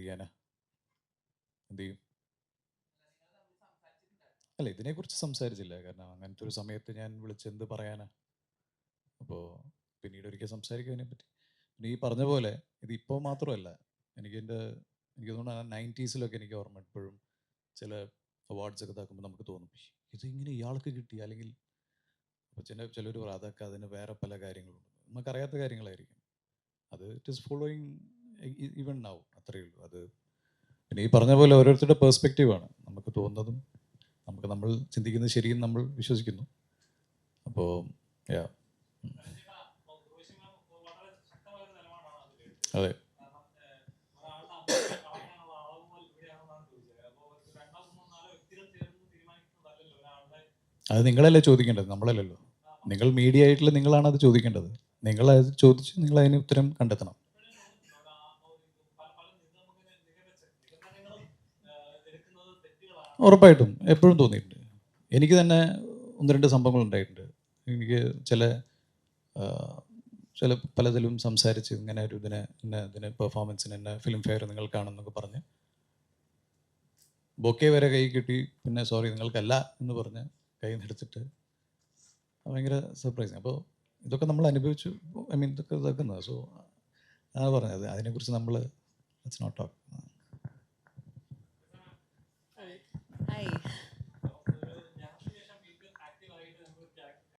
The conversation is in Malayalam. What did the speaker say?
ചെയ്യാനാ? എന്ത് ചെയ്യും? അല്ല, ഇതിനെക്കുറിച്ച് സംസാരിച്ചില്ല. കാരണം അങ്ങനത്തെ ഒരു സമയത്ത് ഞാൻ വിളിച്ചെന്ത് പറയാനാ? അപ്പോൾ പിന്നീട് ഒരിക്കൽ സംസാരിക്കും അതിനെപ്പറ്റി. പിന്നെ ഈ പറഞ്ഞ പോലെ ഇതിപ്പോൾ മാത്രമല്ല, എനിക്ക് തോന്നുന്നു 90s എനിക്ക് ഓർമ്മ ഇപ്പോഴും ചില അവാർഡ്സ് ഒക്കെ ഇതാക്കുമ്പോൾ നമുക്ക് തോന്നും ഇതിങ്ങനെ ഇയാൾക്ക് കിട്ടി, അല്ലെങ്കിൽ ചിലർ പറയും അതൊക്കെ അതിന് വേറെ പല കാര്യങ്ങളുണ്ട്, നമുക്കറിയാത്ത കാര്യങ്ങളായിരിക്കും. അത് it is following even now, അത്രയേ ഉള്ളൂ. അത് പിന്നെ ഈ പറഞ്ഞ പോലെ ഓരോരുത്തരുടെ പേഴ്സ്പെക്റ്റീവാണ്. നമുക്ക് തോന്നുന്നതും നമ്മൾ ചിന്തിക്കുന്നത് ശരിയും നമ്മൾ വിശ്വസിക്കുന്നു. അപ്പോൾ യാ, അതെ. അത് നിങ്ങളല്ലേ ചോദിക്കേണ്ടത്, നമ്മളല്ലല്ലോ. നിങ്ങൾ മീഡിയ ആയിട്ടുള്ള നിങ്ങളാണ് അത് ചോദിക്കേണ്ടത്. നിങ്ങളത് ചോദിച്ച് നിങ്ങൾ അതിന് ഉത്തരം കണ്ടെത്തണം. ഉറപ്പായിട്ടും എപ്പോഴും തോന്നിയിട്ടുണ്ട്. എനിക്ക് തന്നെ ഒന്ന് രണ്ട് സംഭവങ്ങൾ ഉണ്ടായിട്ടുണ്ട്. എനിക്ക് ആ, ചില പലതിലും സംസാരിച്ച് ഇങ്ങനെ ഒരു ഇതിന് പെർഫോമൻസിന് എന്നെ ഫിലിം ഫെയർ നിങ്ങൾ കാണുമെന്നൊക്കെ പറഞ്ഞ് ബൊക്കെ വരെ കൈ കിട്ടി. പിന്നെ സോറി നിങ്ങൾക്കല്ല എന്ന് പറഞ്ഞ് കൈ എടുത്തിട്ട് ഭയങ്കര സർപ്രൈസിങ്. അപ്പോൾ ഇതൊക്കെ നമ്മൾ അനുഭവിച്ചു, ഇതൊക്കെ ഇതാക്കുന്നത്. സോ അതാണ് പറഞ്ഞത്, അതിനെക്കുറിച്ച് നമ്മൾ ലെറ്റ്സ് നോട്ട് ടോക്ക്. Hi.